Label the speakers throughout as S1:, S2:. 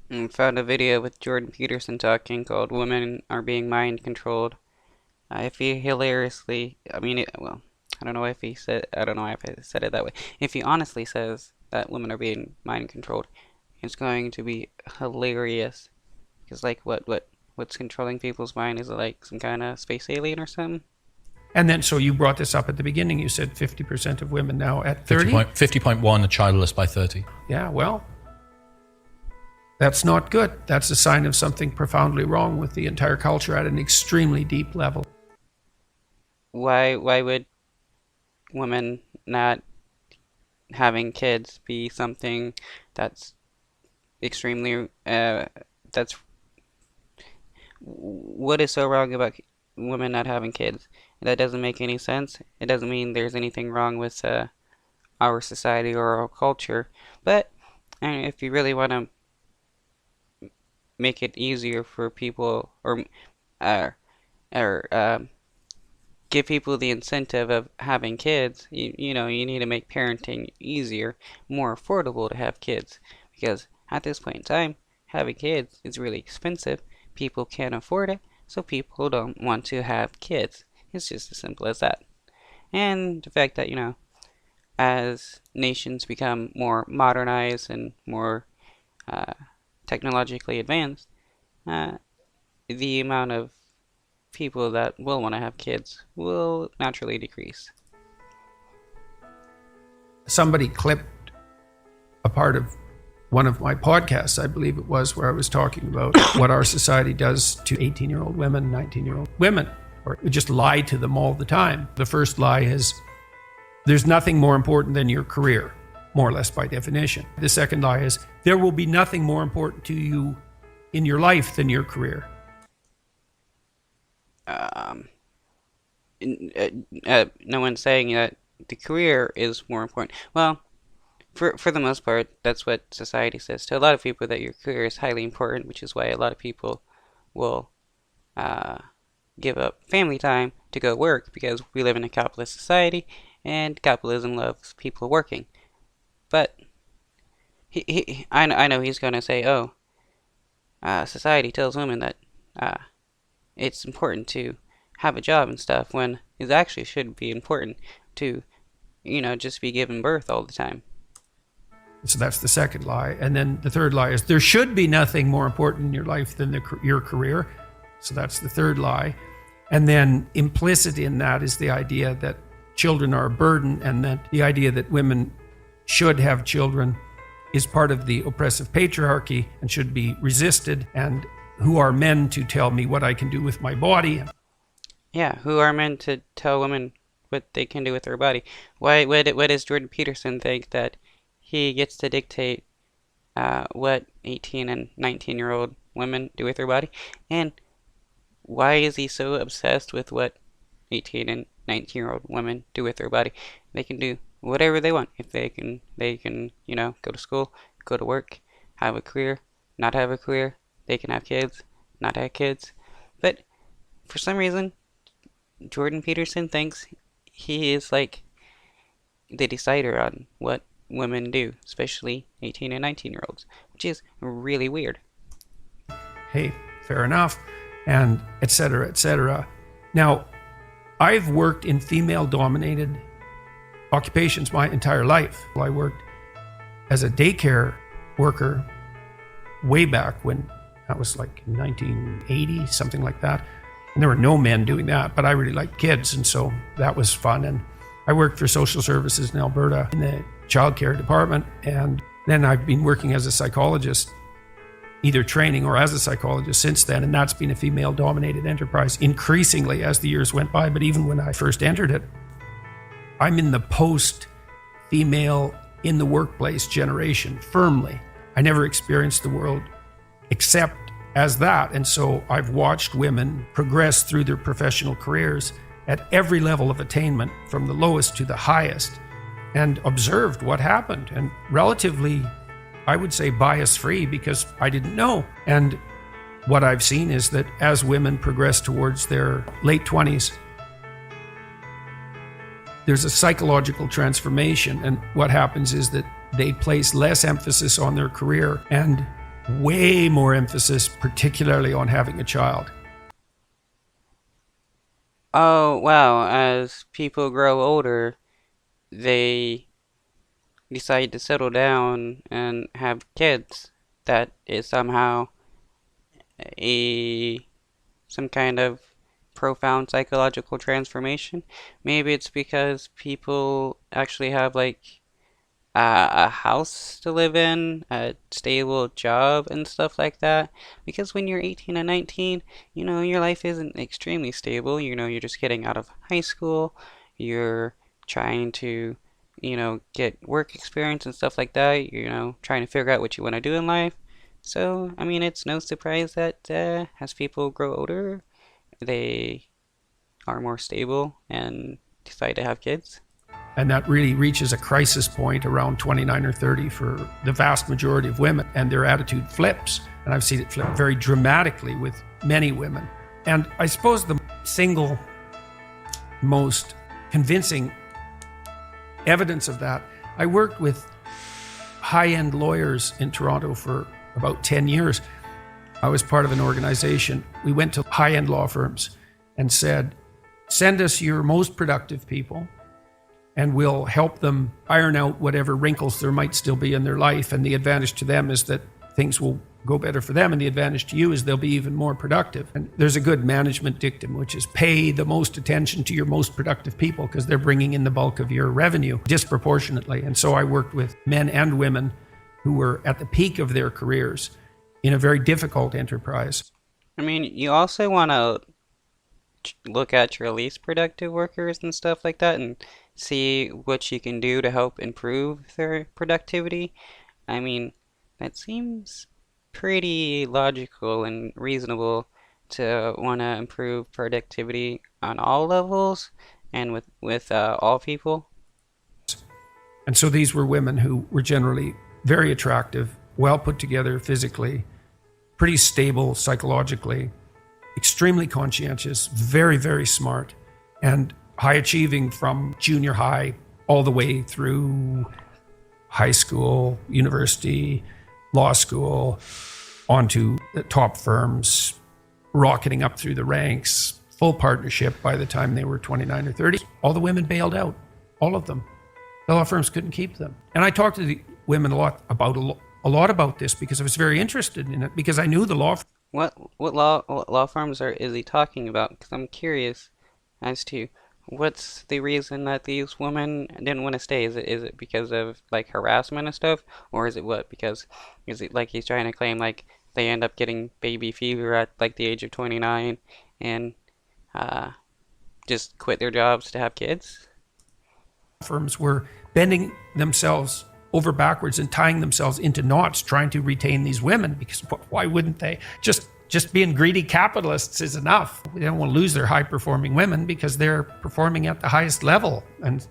S1: Found a video with Jordan Peterson talking called "Women Are Being Mind Controlled." If he hilariously, well, I don't know if he said, I don't know if I said it that way. If he honestly says that women are being mind controlled, it's going to be hilarious. Because like, what's controlling people's mind? Is it like some kind of space alien or something?
S2: And then, so you brought this up at the beginning. You said 50% of women now at 30?
S3: 50.1 are childless by 30.
S2: Yeah, well, that's not good. That's a sign of something profoundly wrong with the entire culture at an extremely deep level.
S1: Why would women not having kids be something that's extremely that's what is so wrong about women not having kids? That doesn't make any sense. It doesn't mean there's anything wrong with our society or our culture. But if you really want to make it easier for people, uh, or give people the incentive of having kids, you need to make parenting easier, more affordable to have kids. Because at this point in time, having kids is really expensive. People can't afford it, so people don't want to have kids. It's just as simple as that. And the fact that, as nations become more modernized and more uh, technologically advanced, uh, the amount of people that will want to have kids will naturally decrease.
S2: Somebody clipped a part of one of my podcasts, I believe it was, where I was talking about what our society does to 18-year-old women, 19-year-old women, or we just lie to them all the time. The first lie is, there's nothing more important than your career, more or less by definition. The second lie is, there will be nothing more important to you in your life than your career.
S1: No one's saying that the career is more important. Well, for the most part, that's what society says to a lot of people, that your career is highly important, which is why a lot of people will give up family time to go work, because we live in a capitalist society and capitalism loves people working. But I know he's gonna say, oh, society tells women that it's important to have a job and stuff, when it actually should be important to, just be giving birth all the time.
S2: So that's the second lie. And then the third lie is, there should be nothing more important in your life than your career. So that's the third lie. And then implicit in that is the idea that children are a burden, and that the idea that women should have children is part of the oppressive patriarchy and should be resisted. And who are men to tell me what I can do with my body?
S1: Yeah, who are men to tell women what they can do with their body? What does Jordan Peterson think that he gets to dictate what 18 and 19-year-old women do with their body? And why is he so obsessed with what 18 and 19-year-old women do with their body? They can do whatever they want. If they can, go to school, go to work, have a career, not have a career. They can have kids, not have kids. But for some reason, Jordan Peterson thinks he is like the decider on what women do, especially 18 and 19-year-olds, which is really weird.
S2: Hey, fair enough, and et cetera, et cetera. Now, I've worked in female-dominated occupations my entire life. I worked as a daycare worker way back when, that was like 1980, something like that. And there were no men doing that, but I really liked kids, and so that was fun. And I worked for social services in Alberta in the childcare department, and then I've been working as a psychologist, either training or as a psychologist since then, and that's been a female-dominated enterprise increasingly as the years went by. But even when I first entered it, I'm in the post-female in the workplace generation firmly. I never experienced the world except as that, and so I've watched women progress through their professional careers at every level of attainment, from the lowest to the highest, and observed what happened, and relatively, I would say, bias-free, because I didn't know. And what I've seen is that as women progress towards their late 20s, there's a psychological transformation, and what happens is that they place less emphasis on their career and way more emphasis, particularly on having a child.
S1: Oh, wow. As people grow older, they decide to settle down and have kids. That is somehow a some kind of profound psychological transformation. Maybe it's because people actually have like a house to live in, a stable job, and stuff like that. Because when you're 18 and 19, your life isn't extremely stable. You're just getting out of high school, you're trying to, get work experience and stuff like that, trying to figure out what you want to do in life. So, I mean, it's no surprise that as people grow older, they are more stable and decide to have kids.
S2: And that really reaches a crisis point around 29 or 30 for the vast majority of women, and their attitude flips. And I've seen it flip very dramatically with many women. And I suppose the single most convincing evidence of that, I worked with high-end lawyers in Toronto for about 10 years. I was part of an organization. We went to high-end law firms and said, send us your most productive people, and we'll help them iron out whatever wrinkles there might still be in their life. And the advantage to them is that things will go better for them, and the advantage to you is they'll be even more productive. And there's a good management dictum, which is pay the most attention to your most productive people because they're bringing in the bulk of your revenue disproportionately. And so I worked with men and women who were at the peak of their careers in a very difficult enterprise.
S1: I mean, you also want to look at your least productive workers and stuff like that and see what you can do to help improve their productivity. I mean, that seems pretty logical and reasonable to want to improve productivity on all levels and with all people.
S2: And so these were women who were generally very attractive, well put together physically, pretty stable psychologically, extremely conscientious, very, very smart, and high achieving from junior high all the way through high school, university, law school, onto the top firms, rocketing up through the ranks, full partnership by the time they were 29 or 30. All the women bailed out, all of them. The law firms couldn't keep them. And I talked to the women a lot about this because I was very interested in it, because I knew the law.
S1: What law firms is he talking about? Because I'm curious as to what's the reason that these women didn't want to stay. Is it because of like harassment and stuff, or is it what? Because is it like he's trying to claim like they end up getting baby fever at like the age of 29 and just quit their jobs to have kids?
S2: Firms were bending themselves over backwards and tying themselves into knots trying to retain these women, because why wouldn't they? Just being greedy capitalists is enough. They don't want to lose their high-performing women because they're performing at the highest level, and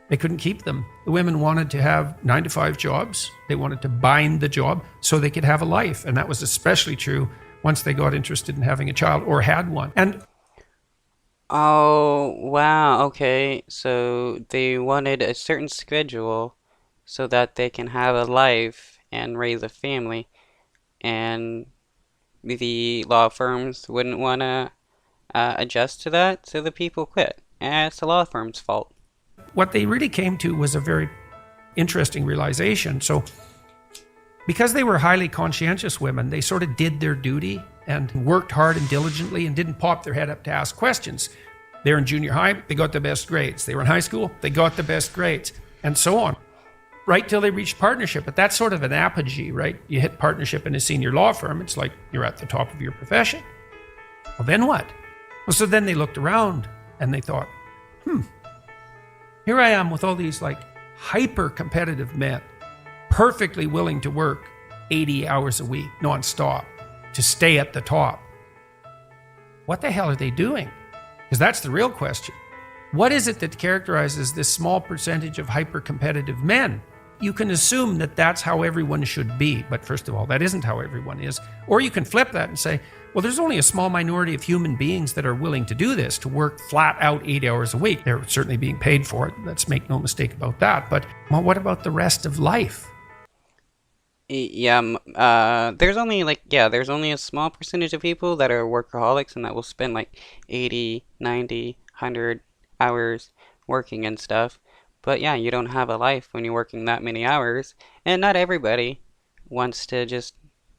S2: they couldn't keep them. The women wanted to have 9-to-5 jobs. They wanted to bind the job so they could have a life, and that was especially true once they got interested in having a child or had one. And
S1: Oh, wow. Okay. So they wanted a certain schedule so that they can have a life and raise a family, and the law firms wouldn't want to adjust to that, so the people quit. And it's the law firm's fault.
S2: what they really came to was a very interesting realization. So because they were highly conscientious women, they sort of did their duty and worked hard and diligently and didn't pop their head up to ask questions. They were in junior high, they got the best grades. They were in high school, they got the best grades, and so on, right till they reached partnership. But that's sort of an apogee, right? You hit partnership in a senior law firm, it's like you're at the top of your profession. Well, then what? Well, so then they looked around and they thought, here I am with all these like hyper-competitive men, perfectly willing to work 80 hours a week, nonstop, to stay at the top. What the hell are they doing? Because that's the real question. What is it that characterizes this small percentage of hyper-competitive men? You can assume that that's how everyone should be, but first of all, that isn't how everyone is. Or you can flip that and say, well, there's only a small minority of human beings that are willing to do this, to work flat out 8 hours a week. They're certainly being paid for it. Let's make no mistake about that. But well, what about the rest of life?
S1: Yeah, there's only a small percentage of people that are workaholics and that will spend like 80, 90, 100 hours working and stuff. But yeah, you don't have a life when you're working that many hours, and not everybody wants to just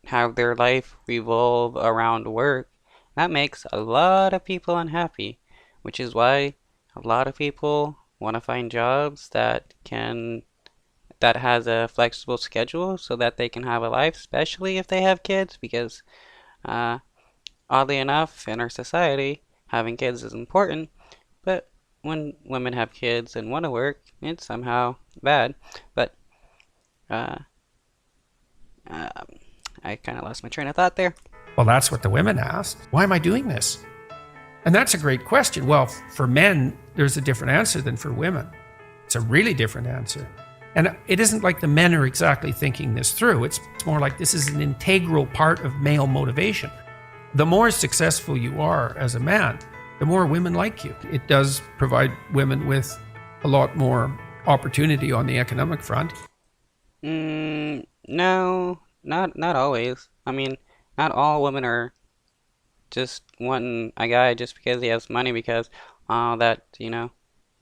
S1: have their life revolve around work. That makes a lot of people unhappy, which is why a lot of people want to find jobs that has a flexible schedule so that they can have a life, especially if they have kids, because uh, oddly enough, in our society, having kids is important, but when women have kids and want to work, it's somehow bad. But uh, uh, I kind of lost my train of thought there.
S2: Well, that's what the women asked. Why am I doing this? And that's a great question. Well, for men, there's a different answer than for women. It's a really different answer. And it isn't like the men are exactly thinking this through. It's more like this is an integral part of male motivation. The more successful you are as a man, the more women like you. It does provide women with a lot more opportunity on the economic front.
S1: No, not always. I mean, not all women are just wanting a guy just because he has money because that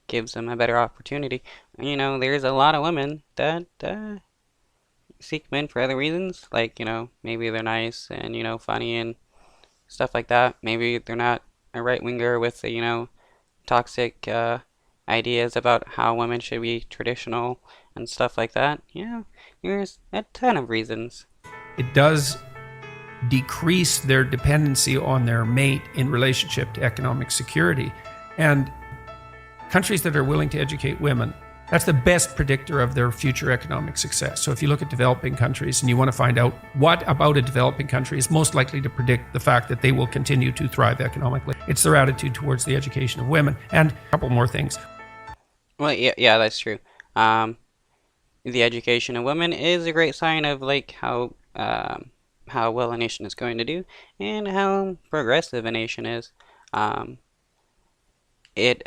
S1: gives them a better opportunity. There's a lot of women that seek men for other reasons, like maybe they're nice and funny and stuff like that. Maybe they're not a right winger with the toxic ideas about how women should be traditional and stuff like that. There's a ton of reasons.
S2: It does decrease their dependency on their mate in relationship to economic security. And countries that are willing to educate women, that's the best predictor of their future economic success. So if you look at developing countries and you want to find out what about a developing country is most likely to predict the fact that they will continue to thrive economically, it's their attitude towards the education of women. And a couple more things.
S1: Well, yeah, that's true. The education of women is a great sign of like how well a nation is going to do and how progressive a nation is. Um, it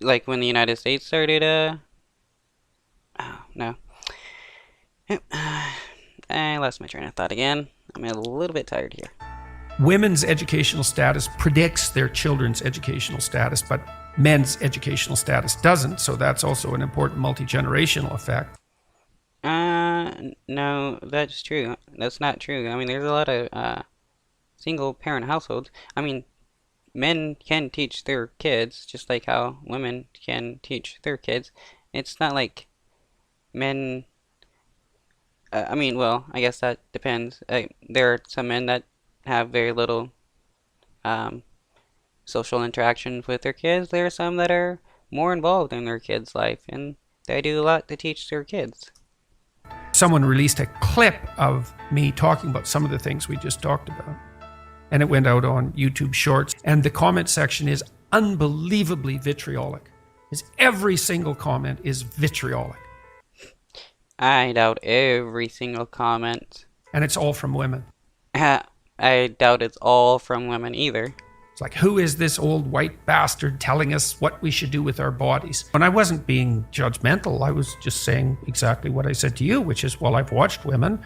S1: like when the United States started oh no. I lost my train of thought again. I'm a little bit tired here.
S2: Women's educational status predicts their children's educational status, but men's educational status doesn't. So that's also an important multi-generational effect.
S1: No, that's true. That's not true. I mean, there's a lot of single parent households. I mean, men can teach their kids just like how women can teach their kids. It's not like men. I mean, well, I guess that depends. There are some men that have very little um, social interaction with their kids. There are some that are more involved in their kids' life, and they do a lot to teach their kids.
S2: Someone released a clip of me talking about some of the things we just talked about. And it went out on YouTube Shorts. And the comment section is unbelievably vitriolic. Every single comment is vitriolic.
S1: I doubt every single comment.
S2: And it's all from women.
S1: I doubt it's all from women either.
S2: It's like, who is this old white bastard telling us what we should do with our bodies? And I wasn't being judgmental. I was just saying exactly what I said to you, which is, well, I've watched women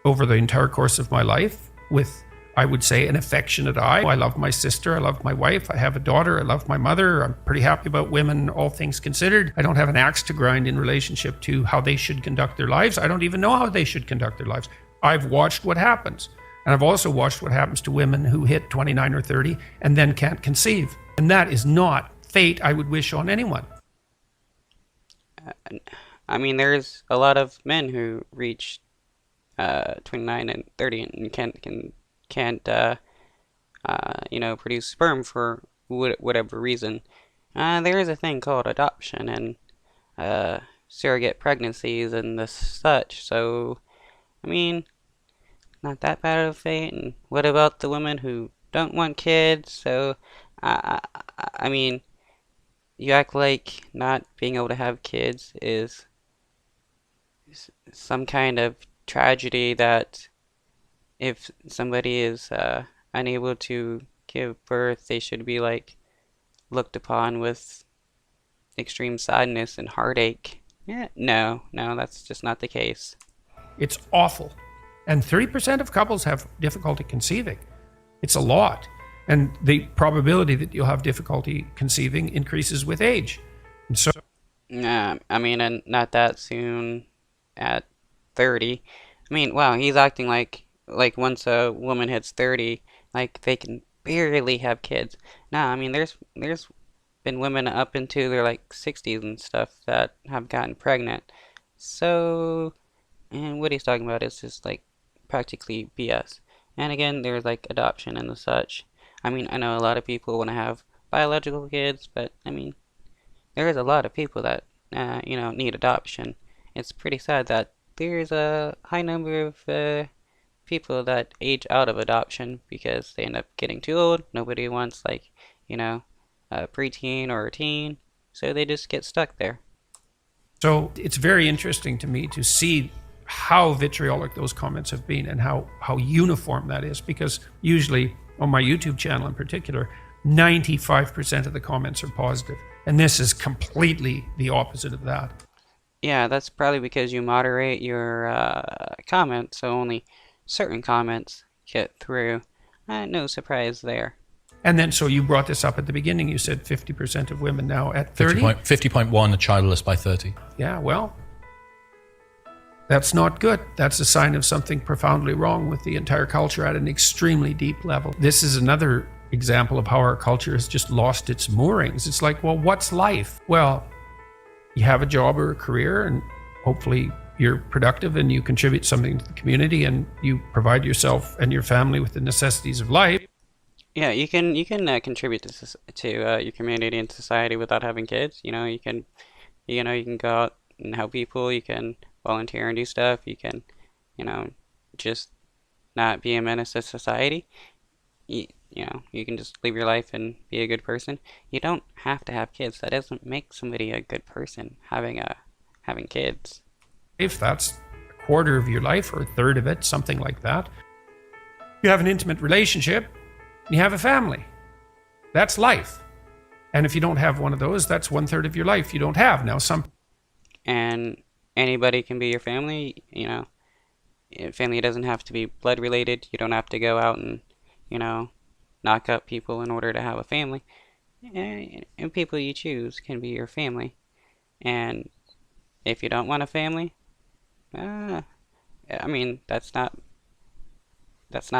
S2: over the entire course of my life with, I would say, an affectionate eye. I love my sister. I love my wife. I have a daughter. I love my mother. I'm pretty happy about women, all things considered. I don't have an axe to grind in relationship to how they should conduct their lives. I don't even know how they should conduct their lives. I've watched what happens. And I've also watched what happens to women who hit 29 or 30 and then can't conceive. And that is not fate I would wish on anyone.
S1: I mean, there's a lot of men who reach 29 and 30 and can't produce sperm for whatever reason. There is a thing called adoption and surrogate pregnancies and the such. So, I mean, not that bad of a fate. And what about the women who don't want kids? So, I mean, you act like not being able to have kids is some kind of tragedy that if somebody is unable to give birth, they should be like looked upon with extreme sadness and heartache. Yeah, no, that's just not the case.
S2: It's awful. And 30% of couples have difficulty conceiving. It's a lot. And the probability that you'll have difficulty conceiving increases with age. And so,
S1: I mean, and not that soon at 30. I mean, wow, he's acting like once a woman hits 30, like they can barely have kids. Nah, I mean, there's been women up into their like 60s and stuff that have gotten pregnant. So, and what he's talking about is just like practically BS. And again, there's like adoption and the such. I mean, I know a lot of people want to have biological kids, but I mean, there is a lot of people that need adoption. It's pretty sad that there's a high number of people that age out of adoption because they end up getting too old. Nobody wants you know, a preteen or a teen, so they just get stuck there.
S2: so it's very interesting to me to see how vitriolic those comments have been and how uniform that is, because usually on my YouTube channel in particular, 95% of the comments are positive. And this is completely the opposite of that.
S1: Yeah, that's probably because you moderate your comments, so only certain comments get through. No surprise there.
S2: And then, so you brought this up at the beginning. You said 50% of women now at 30.
S3: 50.1 are childless by 30.
S2: Yeah, well, that's not good. That's a sign of something profoundly wrong with the entire culture at an extremely deep level. This is another example of how our culture has just lost its moorings. It's like, well, what's life? Well, you have a job or a career, and hopefully you're productive and you contribute something to the community and you provide yourself and your family with the necessities of life.
S1: Yeah, you can contribute to your community and society without having kids. You can go out and help people. You can volunteer and do stuff. You can, just not be a menace to society. You can just live your life and be a good person. You don't have to have kids. That doesn't make somebody a good person, having kids.
S2: If that's a quarter of your life or a third of it, something like that, you have an intimate relationship, you have a family. That's life. And if you don't have one of those, that's 1/3 of your life you don't have. Now,
S1: And anybody can be your family. Family doesn't have to be blood related. You don't have to go out and, knock up people in order to have a family. And people you choose can be your family. And if you don't want a family, I mean, that's not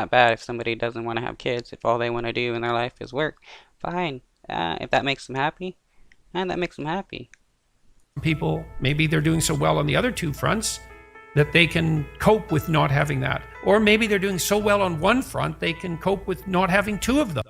S1: bad if somebody doesn't want to have kids. If all they want to do in their life is work, fine. If that makes them happy, that makes them happy.
S2: people, maybe they're doing so well on the other two fronts that they can cope with not having that. Or maybe they're doing so well on one front, they can cope with not having two of them.